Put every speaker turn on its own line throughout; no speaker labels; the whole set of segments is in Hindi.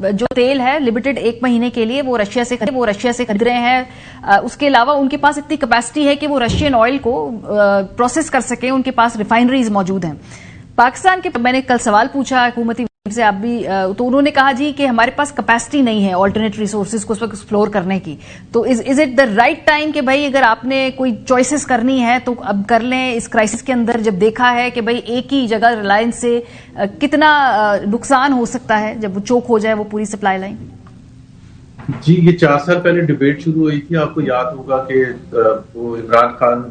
जो तेल है लिमिटेड 1 महीने के लिए वो रशिया से खरीद रहे हैं। उसके अलावा उनके पास इतनी कैपेसिटी है कि वो रशियन ऑयल को प्रोसेस कर सके, उनके पास रिफाइनरीज मौजूद हैं। पाकिस्तान के मैंने कल सवाल पूछा हुकूमती से, आप भी, तो उन्होंने कहा जी कि हमारे पास कैपेसिटी नहीं है ऑल्टरनेट रिसोर्सेज को उस वक्त एक्सप्लोर करने की। तो is it the right time कि भाई अगर आपने कोई चॉइसेस करनी है तो अब कर लें इस क्राइसिस के अंदर, जब देखा है कि भाई एक ही जगह रिलायंस से कितना नुकसान हो सकता है जब वो चोक हो जाए वो पूरी सप्लाई लाइन?
जी, ये 4 साल पहले डिबेट शुरू हुई थी, आपको याद होगा कि वो इमरान खान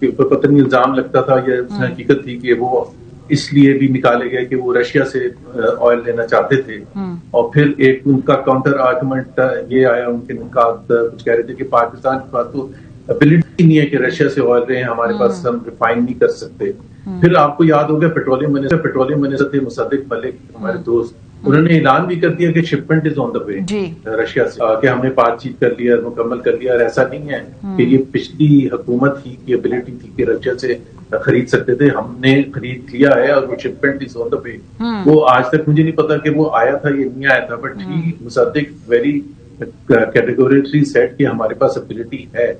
के ऊपर पता नहीं इल्जाम लगता था या उसने हकीकत थी कि वो इसलिए भी निकाले गए कि वो रशिया से ऑयल लेना चाहते थे। और फिर एक उनका काउंटर आर्गुमेंट ये आया उनके साथ, कुछ कह रहे थे कि पाकिस्तान के पास तो एबिलिटी नहीं है कि रशिया से ऑयल लें, हमारे पास हम रिफाइन नहीं कर सकते। फिर आपको याद होगा पेट्रोलियम मिनिस्टर थे मुसद्दिक मलिक, हमारे दोस्त, उन्होंने ऐलान भी कर दिया कि shipment is on the way Russia से, कि हमने बातचीत कर लिया, मुकम्मल कर लिया। और ऐसा नहीं है कि ये पिछली हुकूमत ही की एबिलिटी थी कि रशिया से खरीद सकते थे, हमने खरीद लिया है और वो shipment is on the way. वो आज तक मुझे नहीं पता कि वो आया था या नहीं आया था, but he Mossadegh very categorically said कि हमारे पास एबिलिटी है।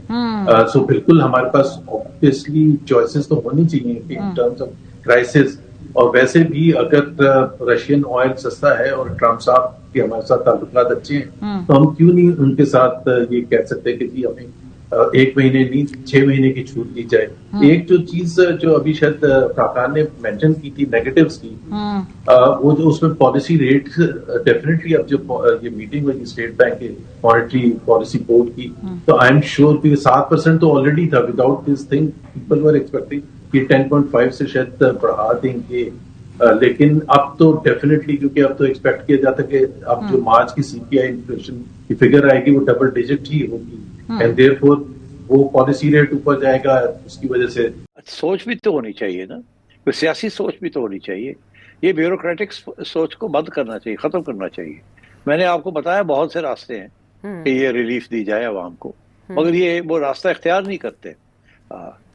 सो बिल्कुल हमारे पास ऑब्वियसली चॉइसेस तो होनी चाहिए कि इन टर्म्स ऑफ क्राइसिस। और वैसे भी अगर रशियन ऑयल सस्ता है और ट्रम्प साहब के हमारे साथ ताल्लुकात अच्छे हैं, तो हम क्यों नहीं उनके साथ ये कह सकते कि जी हमें 1 महीने नहीं 6 महीने की छूट दी जाए। एक जो चीज जो अभी शायद काकान ने मेंशन की थी नेगेटिव्स की, वो जो उसमें पॉलिसी रेट डेफिनेटली, अब जो ये मीटिंग हुई स्टेट बैंक के मॉनेटरी पॉलिसी बोर्ड की, तो आई एम श्योर कि 7% तो ऑलरेडी था। Without this thing people were expecting कि 10.5 से शायद बढ़ा देंगे। लेकिन अब तो डेफिनेटली, क्योंकि अब तो एक्सपेक्ट किया जाता है कि अब जो मार्च की सीपीआई इन्फ्लेशन की फिगर आएगी वो डबल डिजिट ही होगी, एंड देयरफॉर वो पॉलिसी रेट ऊपर जाएगा। उसकी वजह से
सोच भी तो होनी चाहिए ना, कोई सियासी सोच भी तो होनी चाहिए। ये ब्यूरोक्रेटिक सोच को बंद करना चाहिए, खत्म करना चाहिए। मैंने आपको बताया बहुत से रास्ते हैं कि ये रिलीफ दी जाए आवाम को, मगर ये वो रास्ता इख्तियार नहीं करते,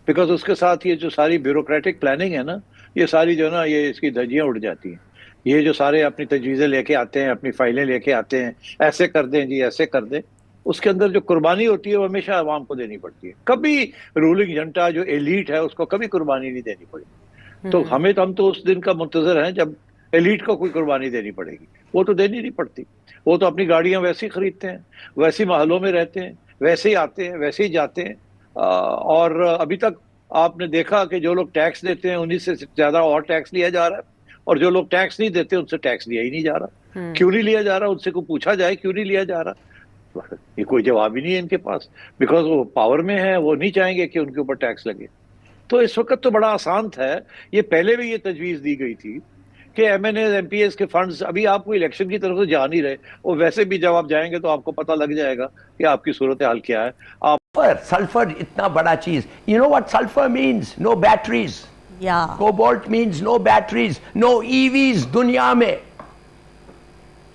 बिकॉज उसके साथ ये जो सारी ब्यूरोक्रेटिक प्लानिंग है ना, ये सारी जो ना ये इसकी धज्जियां उड़ जाती हैं। ये जो सारे अपनी तजवीज़ें लेके आते हैं, अपनी फाइलें लेके आते हैं, ऐसे कर दें जी, ऐसे कर दें, उसके अंदर जो कुर्बानी होती है वो हमेशा आवाम को देनी पड़ती है। कभी रूलिंग जंटा जो एलीट है उसको कभी कुर्बानी नहीं देनी पड़ेगी। तो हम तो उस दिन का मुंतजर हैं जब एलीट को कोई कुर्बानी देनी पड़ेगी। वो तो देनी नहीं पड़ती, वो तो अपनी गाड़ियां वैसे ही खरीदते हैं, वैसे ही महलों में रहते हैं, वैसे ही आते हैं, वैसे ही जाते हैं। और अभी तक आपने देखा कि जो लोग टैक्स देते हैं उन्हीं से ज्यादा और टैक्स लिया जा रहा है, और जो लोग टैक्स नहीं देते उनसे टैक्स लिया ही नहीं जा रहा। क्यों नहीं लिया जा रहा? उनसे को पूछा जाए क्यों नहीं लिया जा रहा? ये कोई जवाब ही नहीं है इनके पास, बिकॉज वो पावर में है, वो नहीं चाहेंगे कि उनके ऊपर टैक्स लगे। तो इस वक्त तो बड़ा आसान है। ये पहले भी ये तजवीज दी गई थी कि एमएनए एमपीएस के फंड्स, अभी आपको इलेक्शन की तरफ से जा नहीं रहे, और वैसे भी जब आप जाएंगे तो आपको पता लग जाएगा कि आपकी सूरत हाल क्या है। आप
सल्फर इतना बड़ा चीज, you know what sulphur means? No batteries. Cobalt means no batteries, no EVs दुनिया में।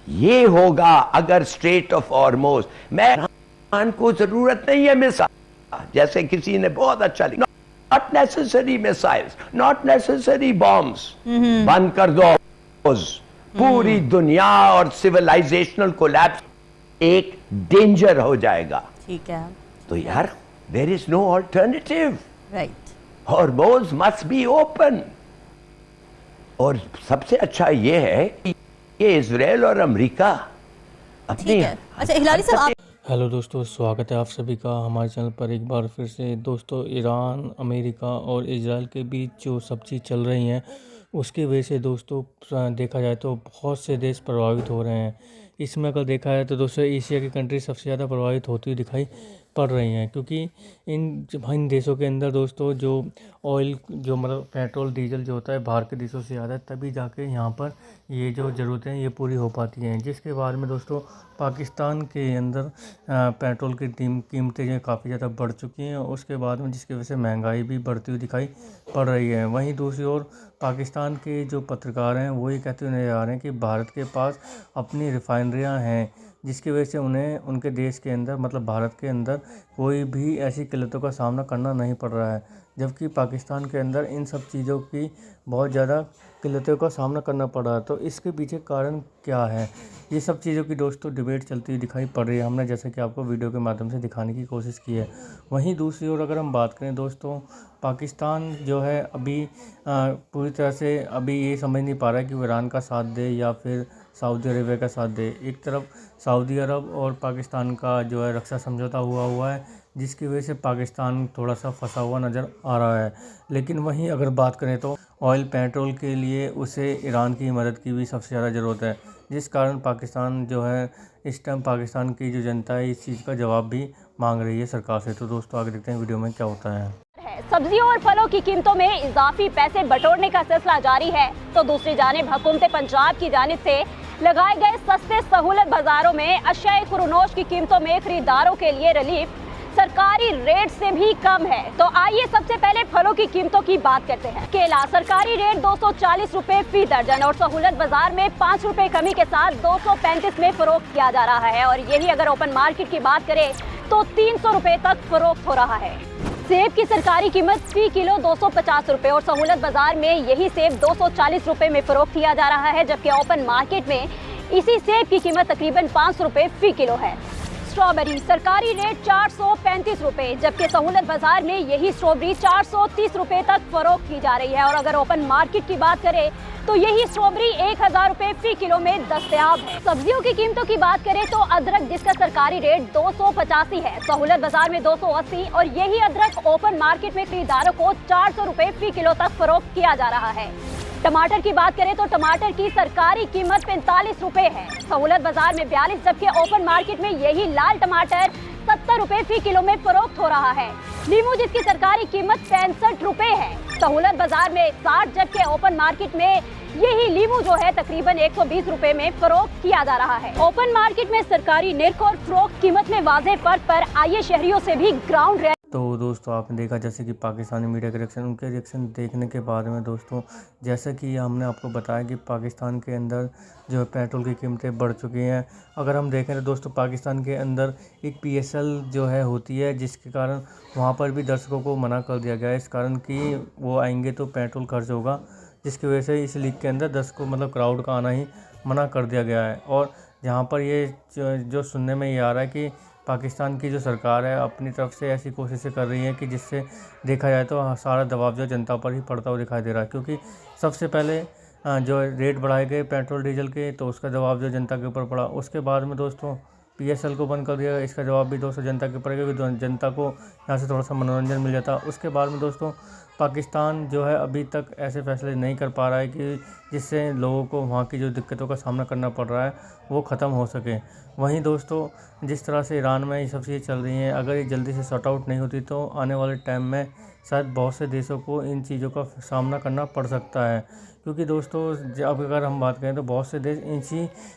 ये होगा अगर स्ट्रेट ऑफ हॉर्मुज़, मैं को जरूरत नहीं है मिसाइल, जैसे किसी ने बहुत अच्छा लिखा, not necessary missiles, not necessary bombs, बंद कर दो। पूरी दुनिया और सिविलाइजेशनल कोलैप्स एक डेंजर हो जाएगा।
ठीक है, तो
यार there is no alternative,
right.
Hormuz must be open. और सबसे अच्छा ये है कि इजराइल और अमेरिका अपनी।
अच्छा हिलारी साहब, आप
हेलो दोस्तों, स्वागत है आप सभी का हमारे चैनल पर एक बार फिर से। दोस्तों, ईरान, अमेरिका और इजराइल के बीच जो सब चीज़ चल रही हैं उसकी वजह से दोस्तों देखा जाए तो बहुत से देश प्रभावित हो रहे हैं। इसमें अगर देखा जाए तो दोस्तों एशिया की कंट्री सबसे ज़्यादा प्रभावित होती हुई दिखाई पड़ रही हैं, क्योंकि इन देशों के अंदर दोस्तों जो ऑयल, जो मतलब पेट्रोल डीजल जो होता है बाहर के देशों से ज़्यादा, तभी जाके यहाँ पर ये जो ज़रूरतें हैं ये पूरी हो पाती हैं। जिसके बाद में दोस्तों पाकिस्तान के अंदर पेट्रोल की कीमतें जो काफ़ी ज़्यादा बढ़ चुकी हैं, उसके बाद में जिसकी वजह से महंगाई भी बढ़ती हुई दिखाई पड़ रही है। वहीं दूसरी ओर पाकिस्तान के जो पत्रकार हैं वो ये कहते हुए नजर आ रहे हैं कि भारत के पास अपनी रिफाइनरियाँ हैं, जिसकी वजह से उन्हें उनके देश के अंदर मतलब भारत के अंदर कोई भी ऐसी किल्लतों का सामना करना नहीं पड़ रहा है, जबकि पाकिस्तान के अंदर इन सब चीज़ों की बहुत ज़्यादा किल्लतों का सामना करना पड़ रहा है। तो इसके पीछे कारण क्या है, ये सब चीज़ों की दोस्तों डिबेट चलती हुई दिखाई पड़ रही है। हमने जैसे कि आपको वीडियो के माध्यम से दिखाने की कोशिश की है। वहीं दूसरी ओर अगर हम बात करें दोस्तों, पाकिस्तान जो है अभी पूरी तरह से अभी ये समझ नहीं पा रहा है कि वो ईरान का साथ दे या फिर सऊदी अरेबिया का साथ दे। एक तरफ सऊदी अरब और पाकिस्तान का जो है रक्षा समझौता हुआ है, जिसकी वजह से पाकिस्तान थोड़ा सा फंसा हुआ नज़र आ रहा है। लेकिन वहीं अगर बात करें तो ऑयल पेट्रोल के लिए उसे ईरान की मदद की भी सबसे ज़्यादा ज़रूरत है, जिस कारण पाकिस्तान जो है इस टाइम पाकिस्तान की जो जनता है इस चीज़ का जवाब भी मांग रही है सरकार से। तो दोस्तों आगे देखते हैं वीडियो में क्या होता है।
सब्जियों और फलों की कीमतों में इजाफी पैसे बटोरने का सिलसिला जारी है, तो दूसरी जानिब हुकूमत पंजाब की जानिब से लगाए गए सस्ते सहूलत बाजारों में अशियाए खुरनोश की कीमतों में खरीदारों के लिए रिलीफ सरकारी रेट से भी कम है। तो आइए सबसे पहले फलों की कीमतों की बात करते हैं। केला सरकारी रेट 240 रुपए फी दर्जन और सहूलत बाजार में 5 रुपए कमी के साथ 235 में फरोख्त किया जा रहा है, और यही अगर ओपन मार्केट की बात करें तो 300 रुपए तक फरोख्त हो रहा है। सेब की सरकारी कीमत फी किलो 250 रुपए और सहूलत बाजार में यही सेब 240 रुपए में फरोख्त किया जा रहा है, जबकि ओपन मार्केट में इसी सेब की कीमत तकरीबन 500 रुपए फी किलो है। स्ट्रॉबेरी सरकारी रेट 435 रुपए, जबकि सहूलत बाजार में यही स्ट्रॉबेरी 430 रुपए तक फरोख्त की जा रही है, और अगर ओपन मार्केट की बात करें तो यही स्ट्रॉबेरी 1000 रुपए फी किलो में दस्तयाब है। सब्जियों की कीमतों की बात करें तो अदरक जिसका सरकारी रेट 285 है, सहूलत बाजार में 280, और यही अदरक ओपन मार्केट में खरीदारों को 400 रुपए फी किलो तक फरोख्त किया जा रहा है। टमाटर की बात करें तो टमाटर की सरकारी कीमत 45 रुपए है, सहूलत बाजार में 42, जबकि ओपन मार्केट में यही लाल टमाटर 70 रुपए फी किलो में फरोख्त हो रहा है। नींबू जिसकी सरकारी कीमत 65 रुपए है, सहूलत बाजार में 60, जबकि ओपन मार्केट में यही लीमू जो है तकरीबन 120 रुपए में फरोख्त किया जा रहा है। ओपन मार्केट में सरकारी निर्ख और फरोख्त कीमत में वाज़ेह फर्क पर आइए शहरियों से भी ग्राउंड रियलिटी।
तो दोस्तों आपने देखा जैसे कि पाकिस्तानी मीडिया के रिएक्शन, उनके रिएक्शन देखने के बाद में दोस्तों जैसे कि हमने आपको बताया कि पाकिस्तान के अंदर जो है पेट्रोल की कीमतें बढ़ चुकी हैं। अगर हम देखें तो दोस्तों पाकिस्तान के अंदर एक PSL जो है होती है, जिसके कारण वहाँ पर भी दर्शकों को मना कर दिया गया है, इस कारण कि वो आएंगे तो पेट्रोल खर्च होगा, जिसकी वजह से इस लीग के अंदर दर्शकों मतलब क्राउड का आना ही मना कर दिया गया है। और जहाँ पर ये जो सुनने में ये आ रहा है कि पाकिस्तान की जो सरकार है अपनी तरफ से ऐसी कोशिशें कर रही है कि जिससे देखा जाए तो सारा दबाव जो जनता पर ही पड़ता हुआ दिखाई दे रहा है, क्योंकि सबसे पहले जो रेट बढ़ाए गए पेट्रोल डीजल के तो उसका जवाब जो जनता के ऊपर पड़ा। उसके बाद में दोस्तों PSL को बंद कर दिया, इसका जवाब भी दोस्तों जनता के ऊपर, क्योंकि जनता को यहाँ से थोड़ा सा मनोरंजन मिल जाता। उसके बाद में दोस्तों पाकिस्तान जो है अभी तक ऐसे फैसले नहीं कर पा रहा है कि जिससे लोगों को वहाँ की जो दिक्कतों का सामना करना पड़ रहा है वो ख़त्म हो सके। वहीं दोस्तों जिस तरह से ईरान में ये सब चीज़ें चल रही हैं, अगर ये जल्दी से सॉर्ट आउट नहीं होती तो आने वाले टाइम में शायद बहुत से देशों को इन चीज़ों का सामना करना पड़ सकता है, क्योंकि दोस्तों अब अगर हम बात करें तो बहुत से देश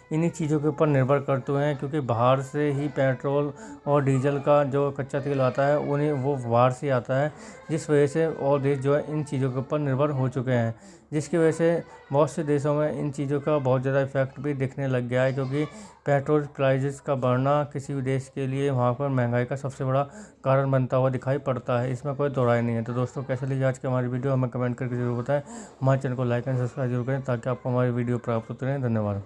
इन्हीं चीज़ों के ऊपर निर्भर करते हैं, क्योंकि बाहर से ही पेट्रोल और डीजल का जो कच्चा तेल आता है उन्हें वो बाहर से आता है, जिस वजह से और देश जो है इन चीज़ों के ऊपर निर्भर हो चुके हैं, जिसकी वजह से बहुत से देशों में इन चीज़ों का बहुत ज़्यादा इफेक्ट भी दिखने लग गया है, क्योंकि पेट्रोल प्राइसेस का बढ़ना किसी भी देश के लिए वहाँ पर महंगाई का सबसे बड़ा कारण बनता हुआ दिखाई पड़ता है, इसमें कोई दो राय नहीं है। तो दोस्तों कैसे लगी आज की हमारी वीडियो हमें कमेंट करके जरूर बताएं, हमारे चैनल को लाइक एंड सब्सक्राइब जरूर करें ताकि आपको हमारी वीडियो प्राप्त होते रहें। धन्यवाद।